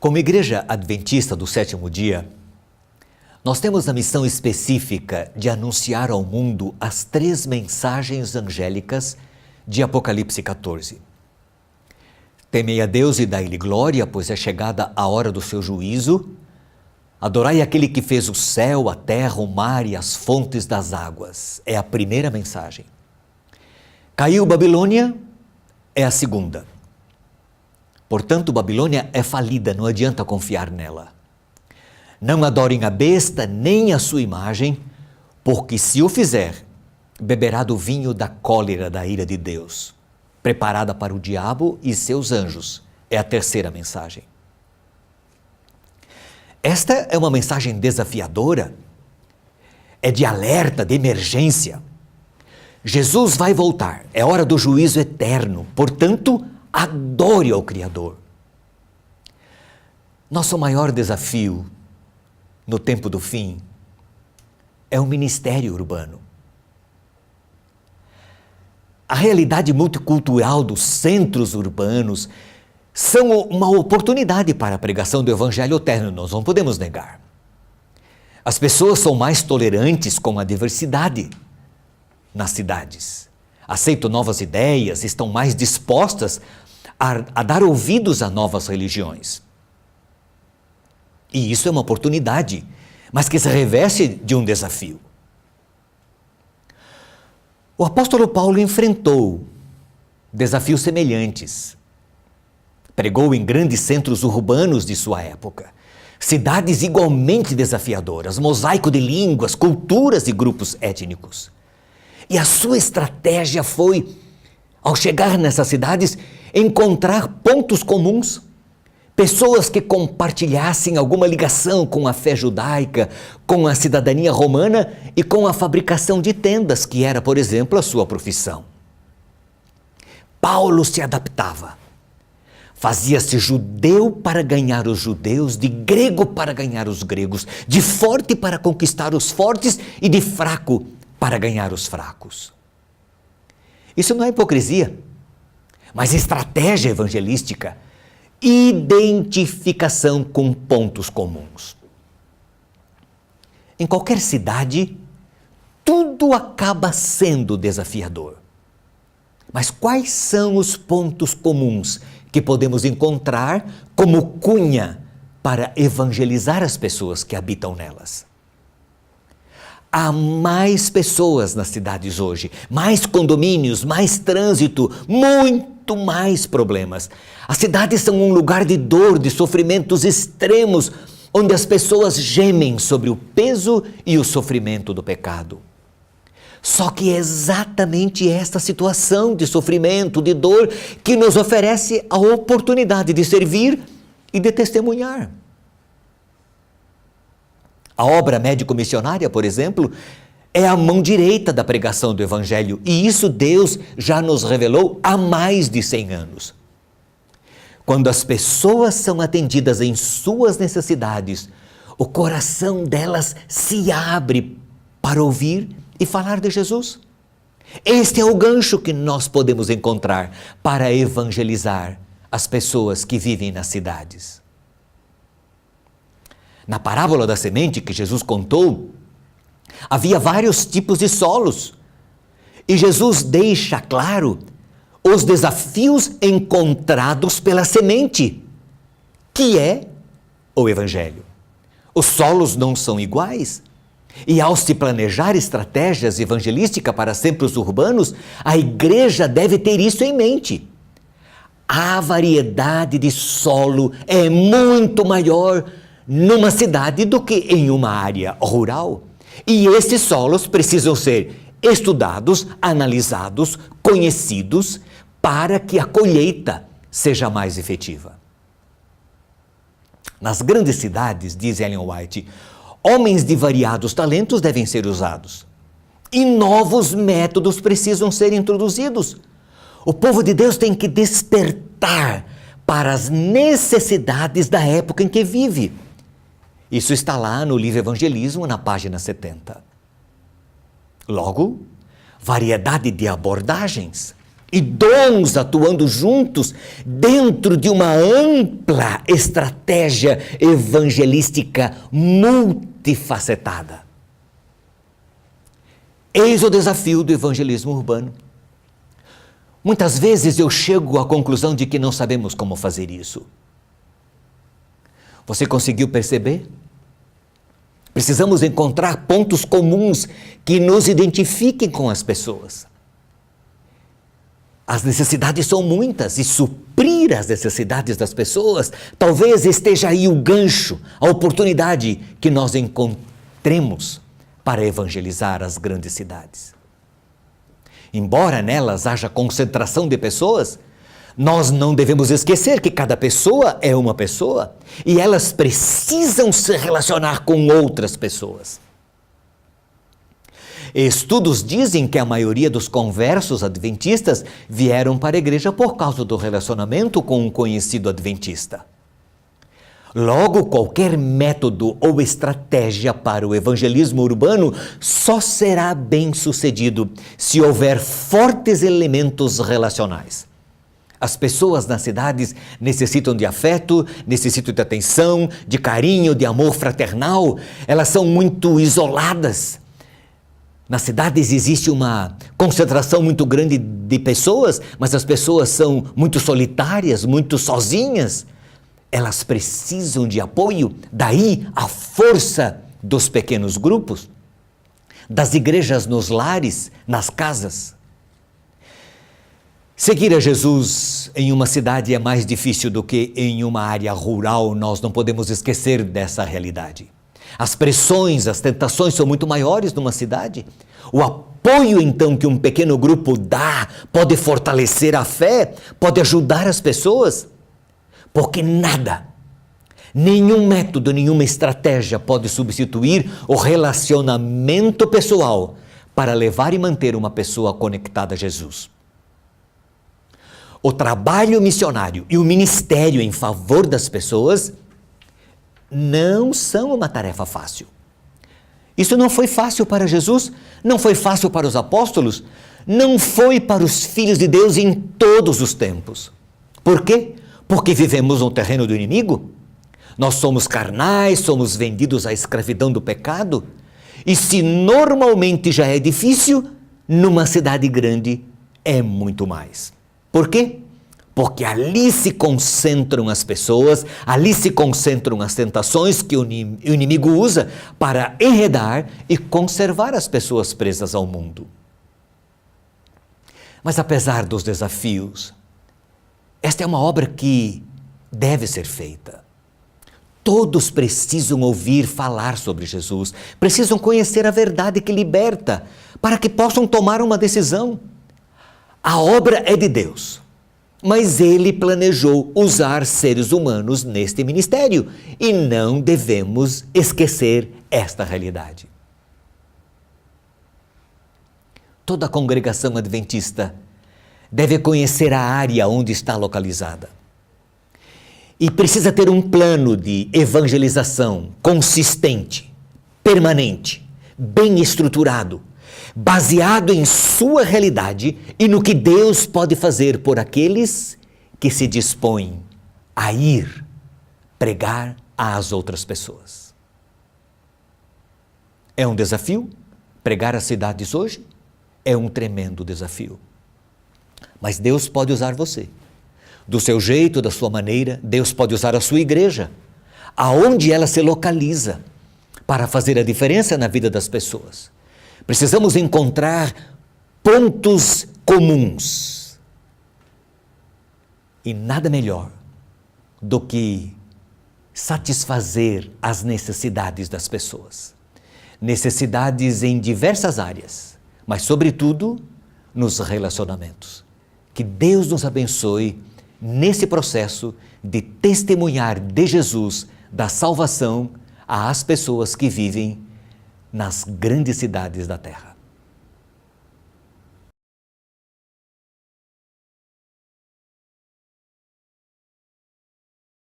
Como Igreja Adventista do Sétimo Dia, nós temos a missão específica de anunciar ao mundo as 3 mensagens angélicas de Apocalipse 14. Temei a Deus e dai-lhe glória, pois é chegada a hora do seu juízo. Adorai aquele que fez o céu, a terra, o mar e as fontes das águas. É a primeira mensagem. Caiu Babilônia, é a segunda. Portanto, Babilônia é falida, não adianta confiar nela. Não adorem a besta, nem a sua imagem, porque se o fizer, beberá do vinho da cólera da ira de Deus, preparada para o diabo e seus anjos. É a terceira mensagem. Esta é uma mensagem desafiadora, é de alerta, de emergência. Jesus vai voltar, é hora do juízo eterno, portanto, adore ao Criador. Nosso maior desafio no tempo do fim é o ministério urbano. A realidade multicultural dos centros urbanos são uma oportunidade para a pregação do Evangelho eterno, nós não podemos negar. As pessoas são mais tolerantes com a diversidade nas cidades. Aceitam novas ideias, estão mais dispostas a dar ouvidos a novas religiões. E isso é uma oportunidade, mas que se reveste de um desafio. O apóstolo Paulo enfrentou desafios semelhantes. Pregou em grandes centros urbanos de sua época. Cidades igualmente desafiadoras, mosaico de línguas, culturas e grupos étnicos. E a sua estratégia foi, ao chegar nessas cidades, encontrar pontos comuns, pessoas que compartilhassem alguma ligação com a fé judaica, com a cidadania romana e com a fabricação de tendas, que era, por exemplo, a sua profissão. Paulo se adaptava. Fazia-se judeu para ganhar os judeus, de grego para ganhar os gregos, de forte para conquistar os fortes e de fraco para ganhar os fracos. Isso não é hipocrisia, mas estratégia evangelística, identificação com pontos comuns. Em qualquer cidade, tudo acaba sendo desafiador. Mas quais são os pontos comuns que podemos encontrar como cunha para evangelizar as pessoas que habitam nelas? Há mais pessoas nas cidades hoje, mais condomínios, mais trânsito, muito mais problemas. As cidades são um lugar de dor, de sofrimentos extremos, onde as pessoas gemem sobre o peso e o sofrimento do pecado. Só que é exatamente esta situação de sofrimento, de dor, que nos oferece a oportunidade de servir e de testemunhar. A obra médico-missionária, por exemplo, é a mão direita da pregação do Evangelho, e isso Deus já nos revelou há mais de 100 anos. Quando as pessoas são atendidas em suas necessidades, o coração delas se abre para ouvir e falar de Jesus. Este é o gancho que nós podemos encontrar para evangelizar as pessoas que vivem nas cidades. Na parábola da semente que Jesus contou, havia vários tipos de solos. E Jesus deixa claro os desafios encontrados pela semente, que é o Evangelho. Os solos não são iguais. E ao se planejar estratégias evangelísticas para centros urbanos, a igreja deve ter isso em mente. A variedade de solo é muito maior numa cidade do que em uma área rural. E esses solos precisam ser estudados, analisados, conhecidos, para que a colheita seja mais efetiva. Nas grandes cidades, diz Ellen White, homens de variados talentos devem ser usados. E novos métodos precisam ser introduzidos. O povo de Deus tem que despertar para as necessidades da época em que vive. Isso está lá no livro Evangelismo, na página 70. Logo, variedade de abordagens, e dons atuando juntos dentro de uma ampla estratégia evangelística multifacetada. Eis o desafio do evangelismo urbano. Muitas vezes eu chego à conclusão de que não sabemos como fazer isso. Você conseguiu perceber? Precisamos encontrar pontos comuns que nos identifiquem com as pessoas. As necessidades são muitas e suprir as necessidades das pessoas, talvez esteja aí o gancho, a oportunidade que nós encontremos para evangelizar as grandes cidades. Embora nelas haja concentração de pessoas, nós não devemos esquecer que cada pessoa é uma pessoa e elas precisam se relacionar com outras pessoas. Estudos dizem que a maioria dos conversos adventistas vieram para a igreja por causa do relacionamento com um conhecido adventista. Logo, qualquer método ou estratégia para o evangelismo urbano só será bem-sucedido se houver fortes elementos relacionais. As pessoas nas cidades necessitam de afeto, necessitam de atenção, de carinho, de amor fraternal. Elas são muito isoladas. Nas cidades existe uma concentração muito grande de pessoas, mas as pessoas são muito solitárias, muito sozinhas. Elas precisam de apoio, daí a força dos pequenos grupos, das igrejas nos lares, nas casas. Seguir a Jesus em uma cidade é mais difícil do que em uma área rural, nós não podemos esquecer dessa realidade. As pressões, as tentações são muito maiores numa cidade. O apoio, então, que um pequeno grupo dá pode fortalecer a fé, pode ajudar as pessoas, porque nada, nenhum método, nenhuma estratégia pode substituir o relacionamento pessoal para levar e manter uma pessoa conectada a Jesus. O trabalho missionário e o ministério em favor das pessoas não são uma tarefa fácil. Isso não foi fácil para Jesus, não foi fácil para os apóstolos, não foi para os filhos de Deus em todos os tempos. Por quê? Porque vivemos no terreno do inimigo. Nós somos carnais, somos vendidos à escravidão do pecado. E se normalmente já é difícil, numa cidade grande é muito mais. Por quê? Porque ali se concentram as pessoas, ali se concentram as tentações que o inimigo usa para enredar e conservar as pessoas presas ao mundo. Mas apesar dos desafios, esta é uma obra que deve ser feita. Todos precisam ouvir falar sobre Jesus, precisam conhecer a verdade que liberta, para que possam tomar uma decisão. A obra é de Deus, mas Ele planejou usar seres humanos neste ministério e não devemos esquecer esta realidade. Toda a congregação adventista deve conhecer a área onde está localizada. E precisa ter um plano de evangelização consistente, permanente, bem estruturado, baseado em sua realidade e no que Deus pode fazer por aqueles que se dispõem a ir pregar às outras pessoas. É um desafio pregar às cidades hoje? É um tremendo desafio. Mas Deus pode usar você. Do seu jeito, da sua maneira, Deus pode usar a sua igreja, aonde ela se localiza, para fazer a diferença na vida das pessoas. Precisamos encontrar pontos comuns. E nada melhor do que satisfazer as necessidades das pessoas. Necessidades em diversas áreas, mas sobretudo nos relacionamentos. Que Deus nos abençoe nesse processo de testemunhar de Jesus, da salvação às pessoas que vivem nas grandes cidades da terra.